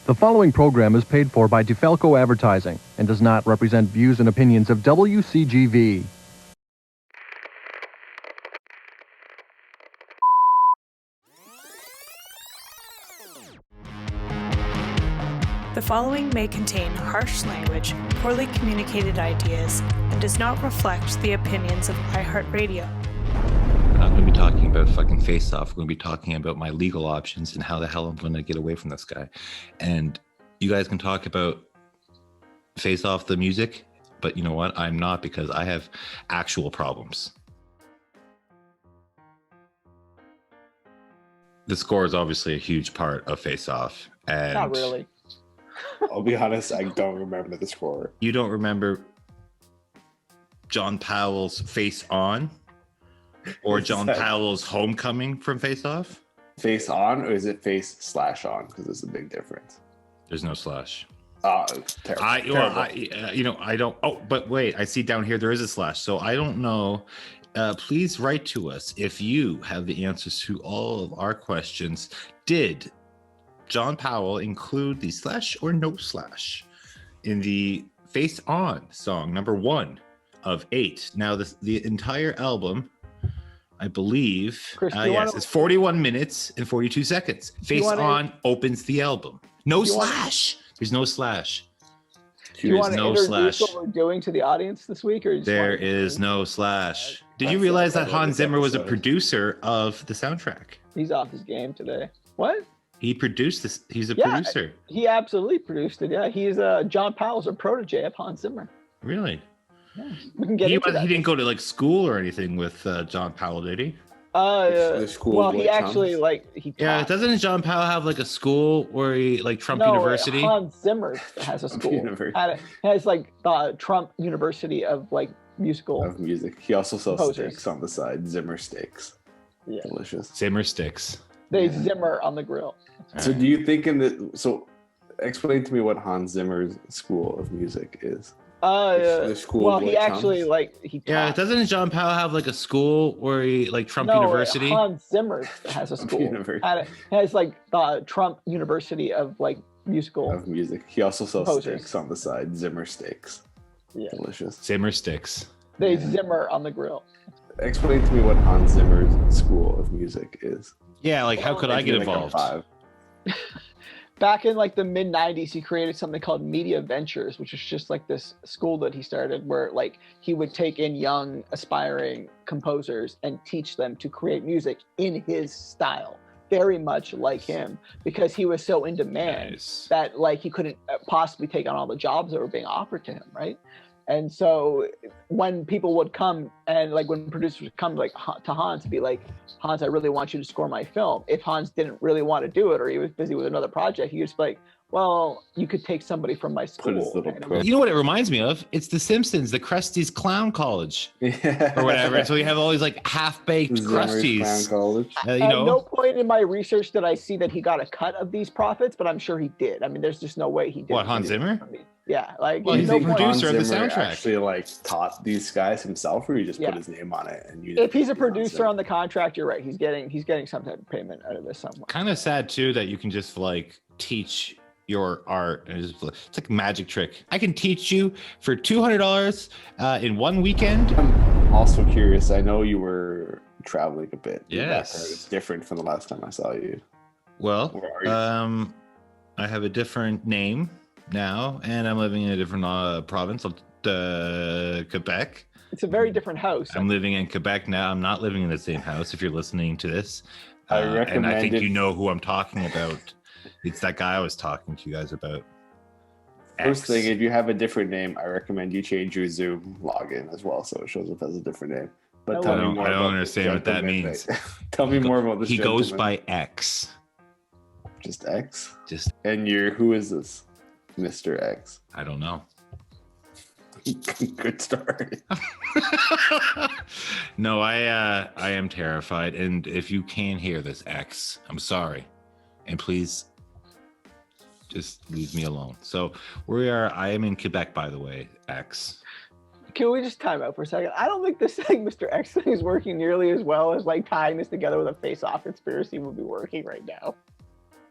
The following program is paid for by DeFalco Advertising and does not represent views and opinions of WCGV. The following may contain harsh language, poorly communicated ideas, and does not reflect the opinions of iHeartRadio. We're not going to be talking about fucking Face Off. We're going to be talking about my legal options and how the hell I'm going to get away from this guy. And you guys can talk about Face Off the music, but you know what? I'm not, because I have actual problems. The score is obviously a huge part of Face Off. And not really. I'll be honest, I don't remember the score. You don't remember John Powell's Face On? Or John Powell's Homecoming from Face Off? Face On, or is it face/on? Because there's a big difference. There's no slash. Oh, terrible. I don't. Oh, but wait, I see down here there is a slash. So I don't know. Please write to us if you have the answers to all of our questions. Did John Powell include the slash or no slash in the Face On song, number 1 of 8? Now, the entire album, I believe, Chris, it's 41 minutes and 42 seconds. Face On opens the album. No slash. There's no slash. Do you want to introduce what we're doing to the audience this week? Or there is no slash. Did you realize that Hans Zimmer was a producer of the soundtrack? He's off his game today. What? He produced this. He's a producer. He absolutely produced it. Yeah, he's John Powell's a protege of Hans Zimmer. Really? Yeah, we can get into that. He didn't go to like school or anything with John Powell, did he? Well, he actually he taught. Yeah, doesn't John Powell have like a school where he like Trump University? Hans Zimmer has a school. Has like Trump University of like musical of music. He also sells composers. steaks on the side. Zimmer steaks. Yeah, delicious. Zimmer sticks. They Zimmer on the grill. So do you think explain to me what Hans Zimmer's school of music is? Well, he actually he taught. Yeah, doesn't John Powell have like a school where he like Trump University? Hans Zimmer has a school. Has like Trump University of like musical of music. He also sells composers. steaks on the side. Zimmer steaks. Yeah, delicious. Zimmer sticks. They Zimmer on the grill. Explain to me what Hans Zimmer's school of music is. Yeah, like how could I get involved? Back in like the mid 90s, he created something called Media Ventures, which is just like this school that he started where like he would take in young aspiring composers and teach them to create music in his style, very much like him, because he was so in demand that like he couldn't possibly take on all the jobs that were being offered to him, right? And so when people would come and like when producers would come like to Hans and be like, Hans, I really want you to score my film. If Hans didn't really want to do it or he was busy with another project, he was like, well, you could take somebody from my school. You know what it reminds me of? It's The Simpsons, the Krusty's Clown College or whatever. And so you have all these like half-baked Krusties. At no point in my research did I see that he got a cut of these profits, but I'm sure he did. I mean, there's just no way he did. What, Hans Zimmer? Yeah, like he's the producer of the soundtrack. Actually, like taught these guys himself, or he just put his name on it. And if he's a producer on the contract, you're right. He's getting some type of payment out of this somewhere. Kind of sad too that you can just like teach your art. It's like a magic trick. I can teach you for $200 in one weekend. I'm also curious. I know you were traveling a bit. Yes, it's different from the last time I saw you. Well, I have a different name now, and I'm living in a different province of Quebec. It's a very different house. I'm living in Quebec now. I'm not living in the same house. If you're listening to this, I recommend. And I think you know who I'm talking about. It's that guy I was talking to you guys about. First thing, if you have a different name, I recommend you change your Zoom login as well, so it shows up as a different name. But I don't understand what that means. Tell me more about this. He goes by X. Just X. Just. And who is this, Mr. X? I don't know. Good story. No, I am terrified, and if you can hear this, X, I'm sorry, and please just leave me alone. So I am in Quebec, by the way, X. Can we just time out for a second? I don't think this thing, Mr. X thing, is working nearly as well as like tying this together with a face-off conspiracy would be working right now.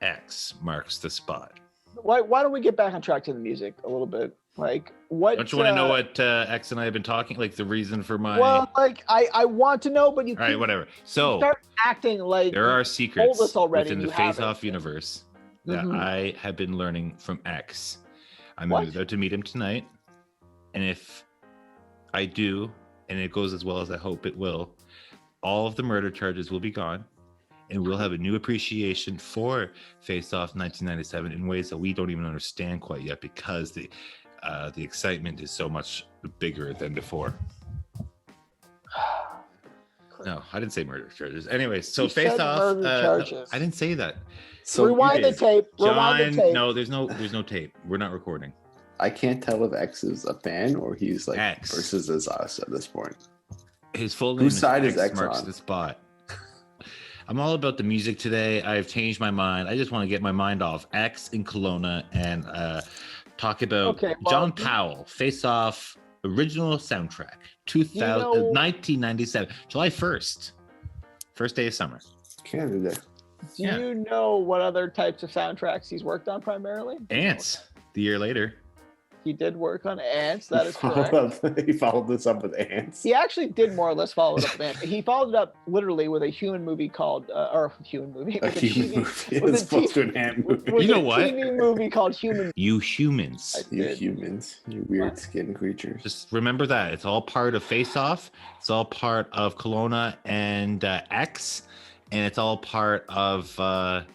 X marks the spot. why don't we get back on track to the music a little bit? Like, what? Don't you want to know what X and I have been talking? Like the reason for my. Well, like I want to know, but you. All right, whatever. So start acting like there are secrets us already within the Face-Off universe that I have been learning from X. I'm about to meet him tonight, and if I do, and it goes as well as I hope it will, all of the murder charges will be gone. And we'll have a new appreciation for Face-Off 1997 in ways that we don't even understand quite yet, because the excitement is so much bigger than before. No, I didn't say murder charges. Anyway, so Face-Off. I didn't say that. So rewind the tape. No, there's no tape. We're not recording. I can't tell if X is a fan or he's like X versus us at this point. His full name Whose side is X X marks on? the spot. I'm all about the music today. I've changed my mind. I just want to get my mind off X and Kelowna and talk about John Powell, Face Off original soundtrack, 1997, July 1st, first day of summer. Canada. Do you know what other types of soundtracks he's worked on primarily? Ants, the year later. He did work on Ants. That is correct. He followed this up with Ants. He actually did more or less follow it up with Ants. He followed it up literally with a human movie called, or human movie. A human movie. It's supposed to be an ant movie. You know what? A TV movie called Human. You humans. You humans. You weird skin creatures. Just remember that. It's all part of Face Off. It's all part of Kelowna and X. And it's all part of a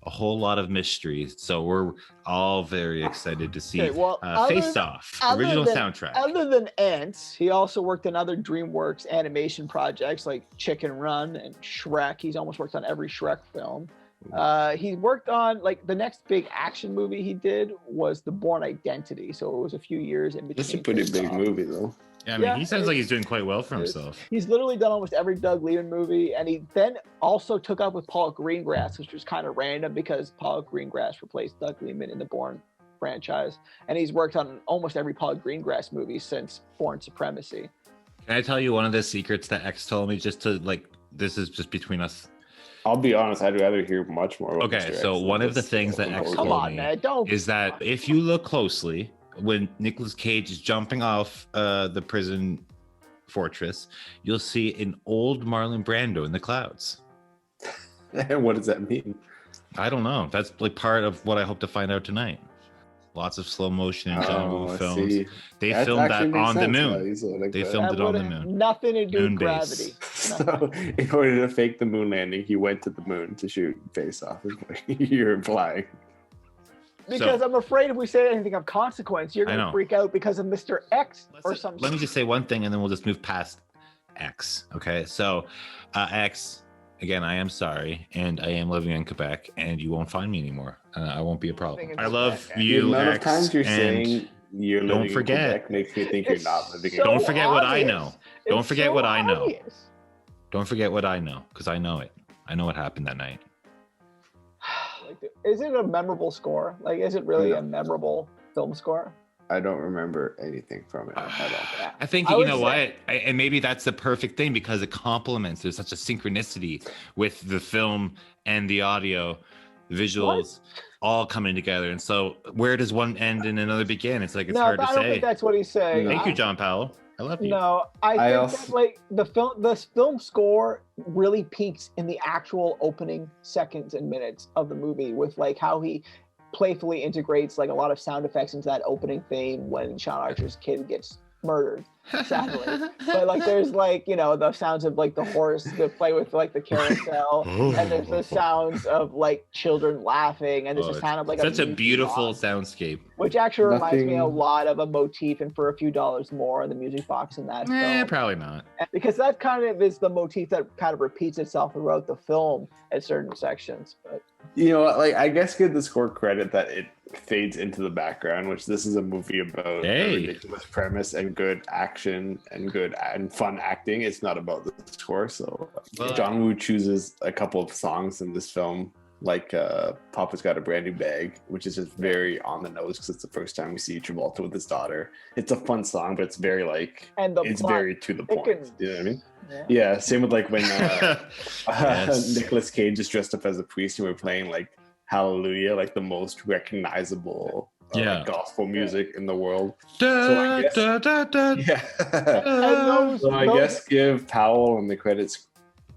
whole lot of mysteries. So we're all very excited to see Face Off, original soundtrack. Other than Ants, he also worked on other DreamWorks animation projects like Chicken Run and Shrek. He's almost worked on every Shrek film. He worked on, like, the next big action movie he did was The Bourne Identity. So it was a few years in between. It's a pretty big movie, though. Yeah, I mean, he sounds like he's doing quite well for himself. He's literally done almost every Doug Liman movie, and he then also took up with Paul Greengrass, which was kind of random because Paul Greengrass replaced Doug Liman in the Bourne franchise, and he's worked on almost every Paul Greengrass movie since Bourne Supremacy. Can I tell you one of the secrets that X told me, just to, like, this is just between us? I'll be honest, I'd rather hear much more about Okay, so one of the things that X told me is that if you look closely, when Nicolas Cage is jumping off the prison fortress, you'll see an old Marlon Brando in the clouds. And what does that mean? I don't know. That's like part of what I hope to find out tonight. Lots of slow motion in John Woo films. See. They That filmed that actually on makes the sense, moon. like They that. filmed it on the That moon. Nothing to do Moon with base. gravity. So, in order to fake the moon landing, he went to the moon to shoot Face Off, is what you're implying. Because I'm afraid if we say anything of consequence, you're going to freak out because of Mr. X or something. Let me just say one thing, and then we'll just move past X. Okay, so X, again, I am sorry, and I am living in Quebec, and you won't find me anymore. I won't be a problem. I love you, The amount of X, times you're and saying you're living don't forget. in Quebec makes me think you're not living in so don't forget what I obvious. know. Don't It's forget so what I know. obvious. Don't forget what I know, because I know it. I know what happened that night. Like, is it a memorable score? Like, is it really a memorable film score? I don't remember anything from it at all. I think, you know what? And maybe that's the perfect thing, because it complements. There's such a synchronicity with the film and the audio, the visuals, all coming together. And so where does one end and another begin? It's like, it's hard to I don't say. think that's what he's saying. Thank you, John Powell. I love you. No, I think that, like, the film score really peaks in the actual opening seconds and minutes of the movie, with like how he playfully integrates like a lot of sound effects into that opening theme when Sean Archer's kid gets murdered, sadly. But like, there's like, you know, the sounds of like the horse that play with like the carousel, and there's the sounds of like children laughing, and there's the sound of like such a beautiful soundscape, which actually reminds me a lot of a motif and For a Few Dollars More in the music box in that film. Probably not, because that kind of is the motif that kind of repeats itself throughout the film at certain sections. But you know, like, I guess give the score credit that it fades into the background, which this is a movie about a ridiculous premise and good action and good and fun acting. It's not about the score. So John Woo chooses a couple of songs in this film, like Papa's Got a Brand New Bag, which is just very on the nose because it's the first time we see Travolta with his daughter. It's a fun song, but it's very like, it's very to the point. You know what I mean? Yeah, same with like when Nicolas Cage is dressed up as a priest and we're playing like Hallelujah, like the most recognizable Yeah. gospel music in the world. Da, So I guess- da, da, da, Yeah. And So I guess give Powell and the credits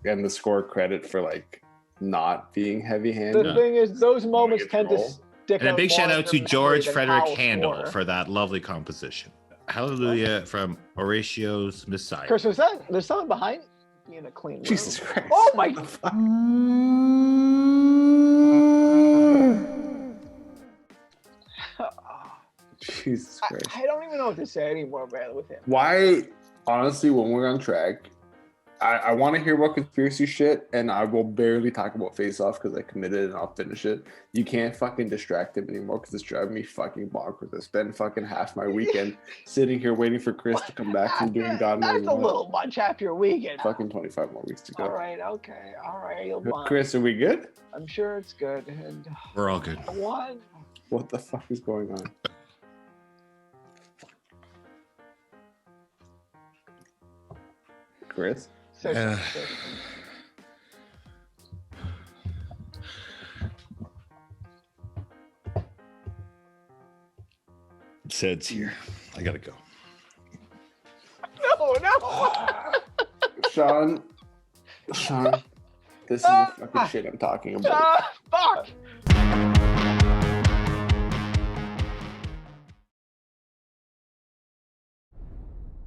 and the score credit for like not being heavy-handed. the thing is, those moments its tend to role. stick And a out big more shout in out the to memory George than Frederick Powell's Handel score. for that lovely composition. Hallelujah from Horatio's Messiah. Chris, there's someone behind you in a clean room. Jesus Christ. Oh my! What the fuck? Jesus Christ. I don't even know what to say anymore, man, with him. Why, honestly, when we're on track, I want to hear about conspiracy shit, and I will barely talk about Face Off because I committed and I'll finish it. You can't fucking distract him anymore because it's driving me fucking bonkers. I spent fucking half my weekend sitting here waiting for Chris to come back from doing God knows That's a what. little much after your weekend. Fucking 25 more weeks to go. All right, okay, all right. You'll mind. Chris, are we good? I'm sure it's good. And We're all good. what? What the fuck is going on? Chris? So, Uh, Sed's here. I gotta go. no. Sean, this is the fucking shit I'm talking about. Fuck.